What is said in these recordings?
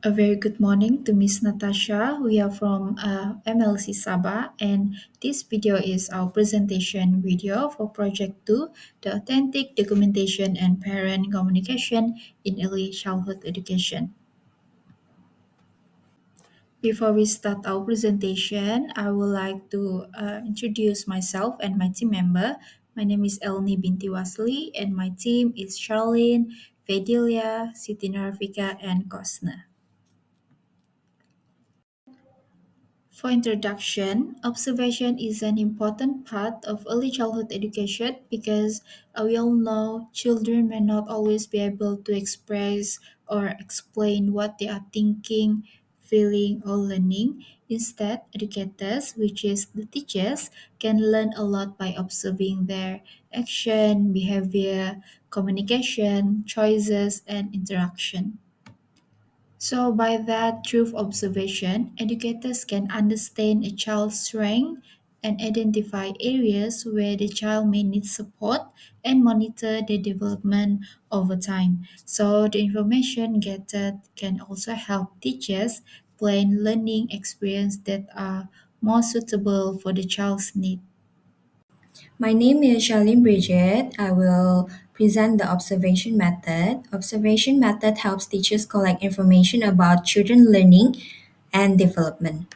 A very good morning to Miss Natasha. We are from MLC Sabah, and this video is our presentation video for Project 2, the Authentic Documentation and Parent Communication in Early Childhood Education. Before we start our presentation, I would like to introduce myself and my team member. My name is Elni Binti Wasli, and my team is Charlene, Vedelia, Siti Narafika, and Kosna. For introduction, observation is an important part of early childhood education because we all know children may not always be able to express or explain what they are thinking, feeling, or learning. Instead, educators, which is the teachers, can learn a lot by observing their action, behavior, communication, choices, and interaction. So, by that through observation, educators can understand a child's strength and identify areas where the child may need support and monitor their development over time. So, the information gathered can also help teachers plan learning experiences that are more suitable for the child's needs. My name is Charlene Bridget. I will present the observation method. Observation method helps teachers collect information about children learning and development.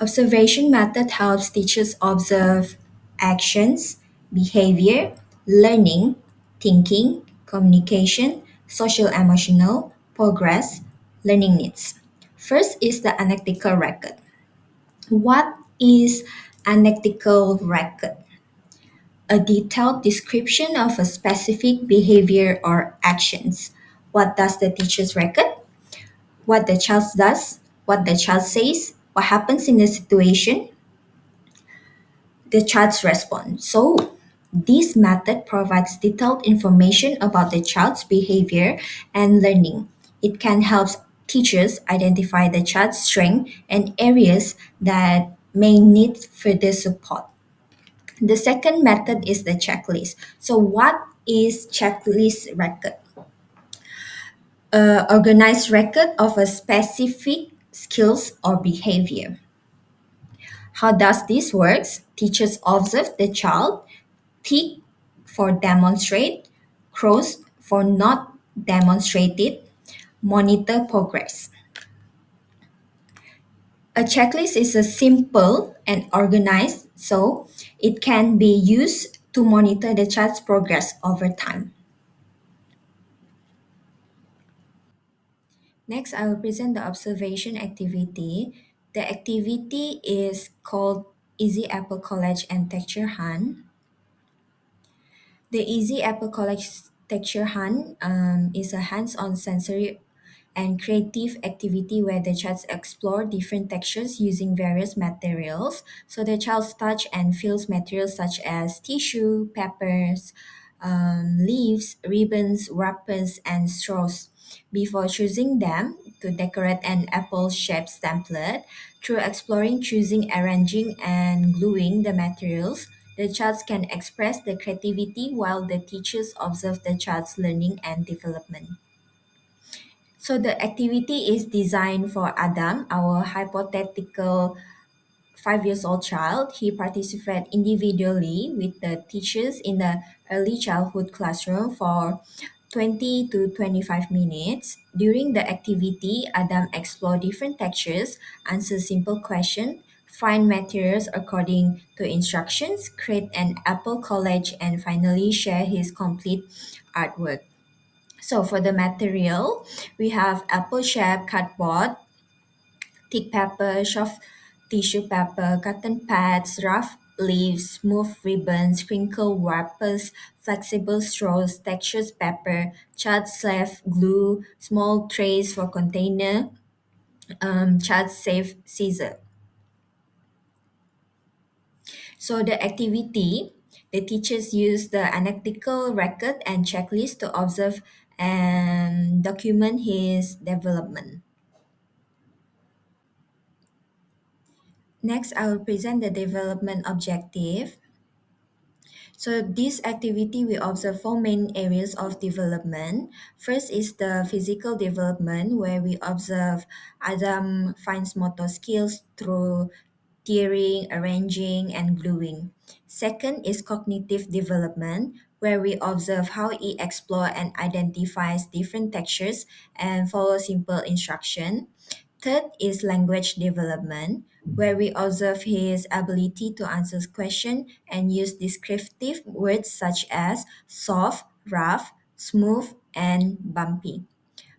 Observation method helps teachers observe actions, behavior, learning, thinking, communication, social emotional, progress, learning needs. First is the analytical record. What is analytical record? A detailed description of a specific behavior or actions. What does the teacher's record? What the child does? What the child says? What happens in the situation? The child's response. So, this method provides detailed information about the child's behavior and learning. It can help teachers identify the child's strength and areas that may need further support. The second method is the checklist. So, what is checklist record? A organized record of a specific skills or behavior. How does this work? Teachers observe the child, tick for demonstrate, cross for not demonstrated, monitor progress. A checklist is a simple and organized, so it can be used to monitor the child's progress over time. Next, I will present the observation activity. The activity is called Easy Apple College and Texture Hunt. The Easy Apple College Texture Hunt is a hands-on sensory and creative activity where the child explore different textures using various materials. So the child touch and feels materials such as tissue, papers, leaves, ribbons, wrappers, and straws. Before choosing them to decorate an apple-shaped template, through exploring, choosing, arranging, and gluing the materials, the child can express the creativity while the teachers observe the child's learning and development. So the activity is designed for Adam, our hypothetical 5 years old child. He participated individually with the teachers in the early childhood classroom for 20 to 25 minutes. During the activity, Adam explored different textures, answer simple questions, find materials according to instructions, create an apple collage, and finally share his complete artwork. So for the material, we have apple shape cardboard, thick paper, soft tissue paper, cotton pads, rough leaves, smooth ribbons, crinkle wrappers, flexible straws, textured paper, child safe glue, small trays for container, child safe scissor. So the activity, the teachers use the analytical record and checklist to observe and document his development. Next, I will present the development objective. So this activity we observe four main areas of development. First is the physical development where we observe Adam finds motor skills through tearing, arranging, and gluing. Second is cognitive development where we observe how he explores and identifies different textures and follows simple instruction. Third is language development, where we observe his ability to answer questions and use descriptive words such as soft, rough, smooth, and bumpy.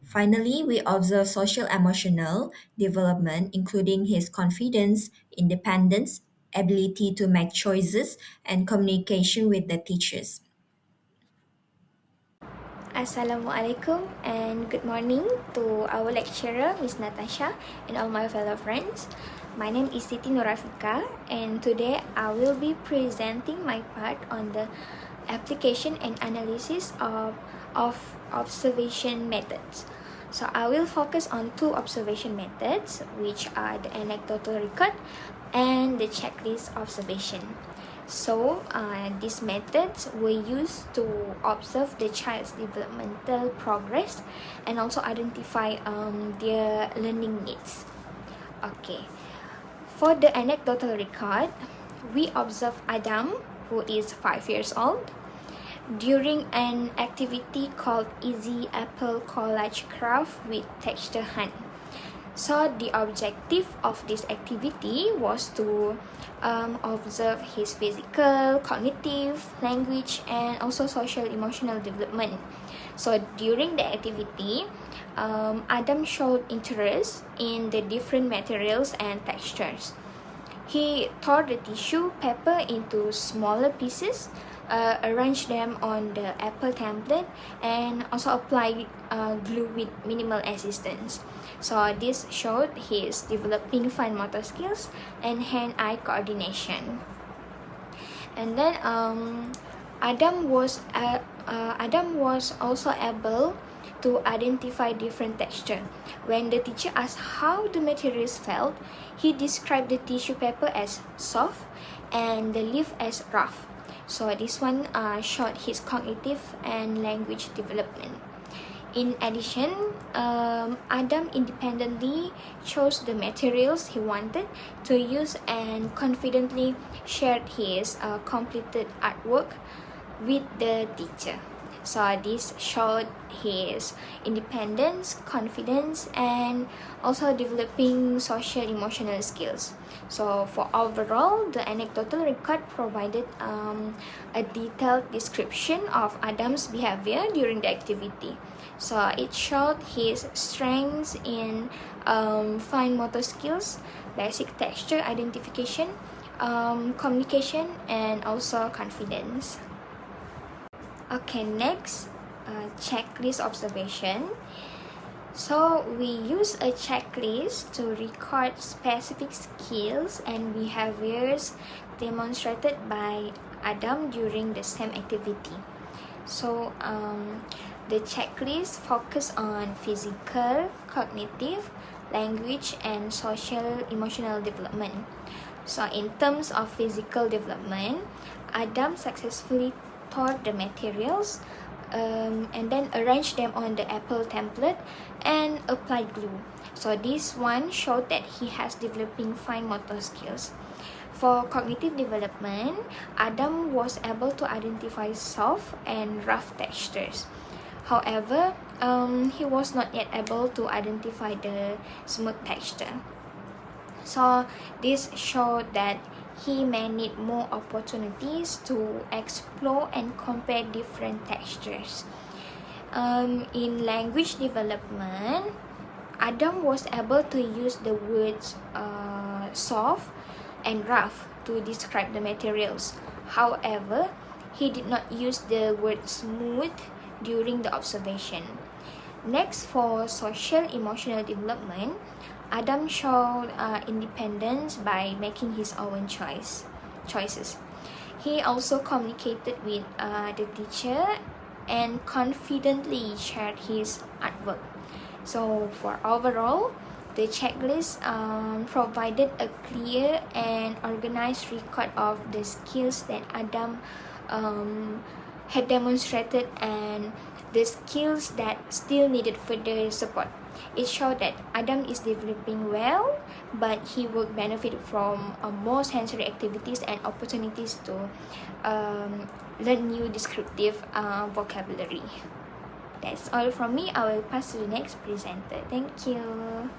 Finally, we observe social emotional development, including his confidence, independence, ability to make choices, and communication with the teachers. Assalamualaikum and good morning to our lecturer, Miss Natasha, and all my fellow friends. My name is Siti Nurafika, and today I will be presenting my part on the application and analysis of observation methods. So I will focus on two observation methods, which are the anecdotal record and the checklist observation. So these methods were used to observe the child's developmental progress and also identify their learning needs. Okay, for the anecdotal record, we observe Adam, who is 5 years old, during an activity called Easy Apple Collage Craft with Texture Hunt. So the objective of this activity was to observe his physical, cognitive, language, and also social emotional development. So during the activity, Adam showed interest in the different materials and textures. He tore the tissue paper into smaller pieces, arranged them on the Apple template, and also applied glue with minimal assistance. So this showed his developing fine motor skills and hand-eye coordination. And then Adam was also able to identify different texture. When the teacher asked how the materials felt, he described the tissue paper as soft and the leaf as rough. So this one showed his cognitive and language development. In addition, Adam independently chose the materials he wanted to use and confidently shared his completed artwork with the teacher. So this showed his independence, confidence, and also developing social emotional skills. So for overall, the anecdotal record provided a detailed description of Adam's behavior during the activity. So it showed his strengths in fine motor skills, basic texture identification, communication, and also confidence. Okay, next, checklist observation. So we use a checklist to record specific skills and behaviors demonstrated by Adam during the same activity. So the checklist focus on physical, cognitive, language, and social emotional development. So in terms of physical development, Adam successfully tore the materials and then arranged them on the Apple template and applied glue. So this one showed that he has developing fine motor skills. For cognitive development, Adam was able to identify soft and rough textures. However, he was not yet able to identify the smooth texture. So this showed that he may need more opportunities to explore and compare different textures. In language development, Adam was able to use the words soft and rough to describe the materials. However, he did not use the word smooth during the observation. Next, for social emotional development, Adam showed independence by making his own choices. He also communicated with the teacher and confidently shared his artwork. So for overall, the checklist provided a clear and organized record of the skills that Adam um, had demonstrated and the skills that still needed further support. It showed that Adam is developing well, but he will benefit from more sensory activities and opportunities to learn new descriptive vocabulary. That's all from me. I will pass to the next presenter. Thank you.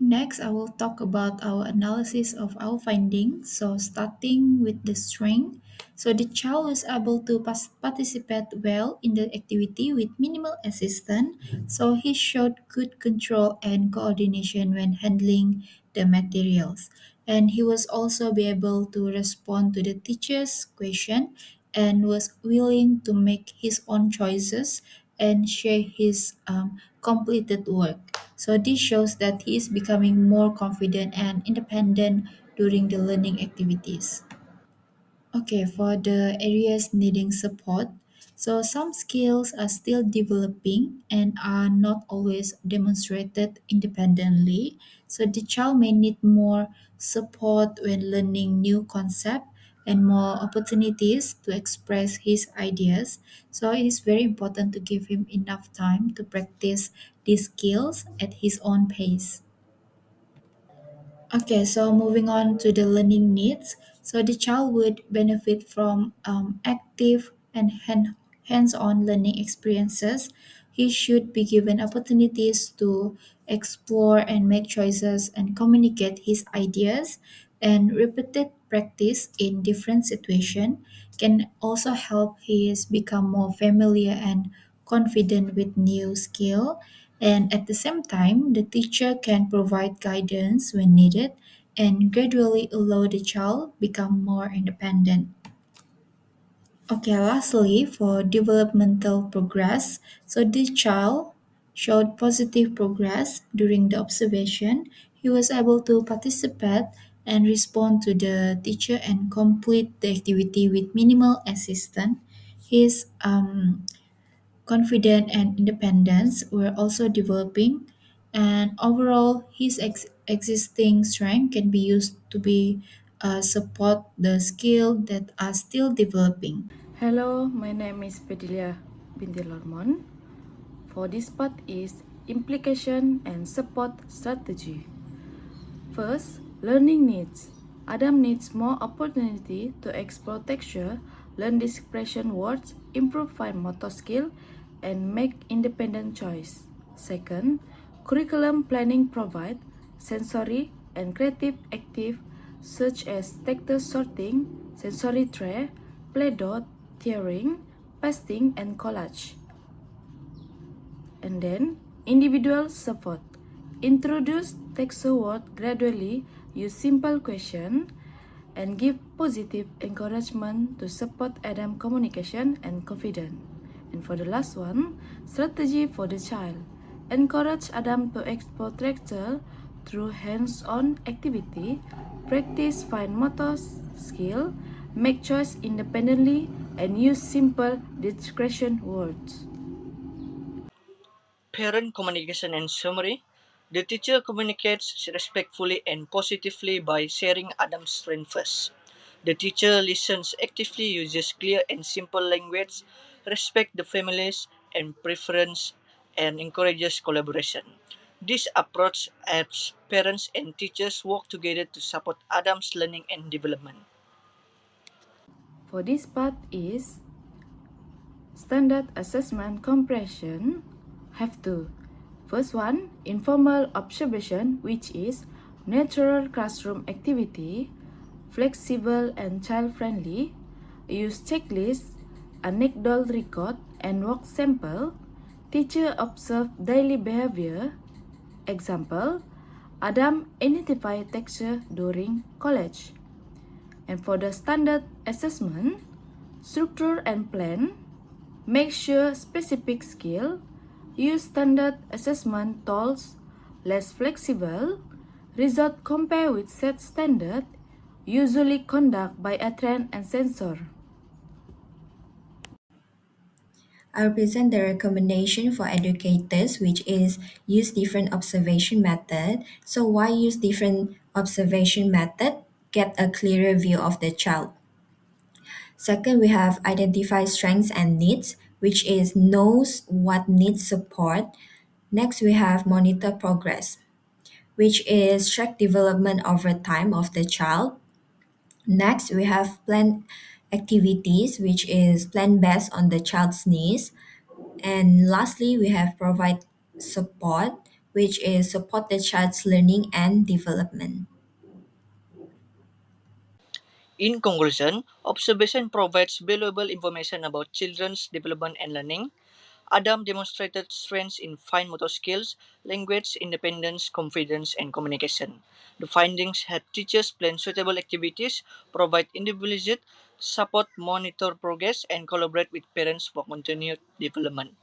Next, I will talk about our analysis of our findings. So, starting with the strength. So, the child was able to participate well in the activity with minimal assistance. So, he showed good control and coordination when handling the materials. And he was also be able to respond to the teacher's question and was willing to make his own choices and share his completed work. So this shows that he is becoming more confident and independent during the learning activities. Okay, for the areas needing support, so some skills are still developing and are not always demonstrated independently. So the child may need more support when learning new concept and more opportunities to express his ideas. So it is very important to give him enough time to practice these skills at his own pace. Okay, so moving on to the learning needs. So the child would benefit from active and hands-on learning experiences. He should be given opportunities to explore and make choices and communicate his ideas. And repeated practice in different situations can also help his become more familiar and confident with new skill. And at the same time, the teacher can provide guidance when needed and gradually allow the child become more independent. Okay, lastly, for developmental progress, so the child showed positive progress during the observation. He was able to participate and respond to the teacher and complete the activity with minimal assistance. His confidence and independence were also developing, and overall, his existing strength can be used to be support the skill that are still developing. Hello, my name is Pedilia binti Lormon. For this part is implication and support strategy. First, learning needs. Adam needs more opportunity to explore texture, learn expression words, improve fine motor skill, and make independent choice. Second, curriculum planning provide sensory and creative active such as texture sorting, sensory tray, play dot, tearing, pasting, and collage. And then individual support. Introduce text word gradually, use simple question, and give positive encouragement to support Adam communication and confidence. And for the last one, strategy for the child. Encourage Adam to explore texture through hands-on activity, practice fine motor skill, make choice independently, and use simple discretion words. Parent communication and summary. The teacher communicates respectfully and positively by sharing Adam's strength first. The teacher listens actively, uses clear and simple language, respects the families and preference, and encourages collaboration. This approach helps parents and teachers work together to support Adam's learning and development. For this part is standard assessment comprehension have two. First one, informal observation, which is natural classroom activity, flexible and child-friendly, use checklist, anecdotal record, and work sample. Teacher observe daily behavior. Example, Adam identify texture during college. And for the standard assessment, structure and plan, make sure specific skill, use standard assessment tools, less flexible, result compare with set standard, usually conduct by a trained and censor. I'll present the recommendation for educators, which is use different observation method. So why use different observation method? Get a clearer view of the child. Second, we have identify strengths and needs, which is knows what needs support. Next, we have monitor progress, which is track development over time of the child. Next, we have plan activities, which is plan based on the child's needs. And lastly, we have provide support, which is support the child's learning and development. In conclusion, observation provides valuable information about children's development and learning. Adam demonstrated strengths in fine motor skills, language independence, confidence, and communication. The findings help teachers plan suitable activities, provide individualized support, monitor progress, and collaborate with parents for continued development.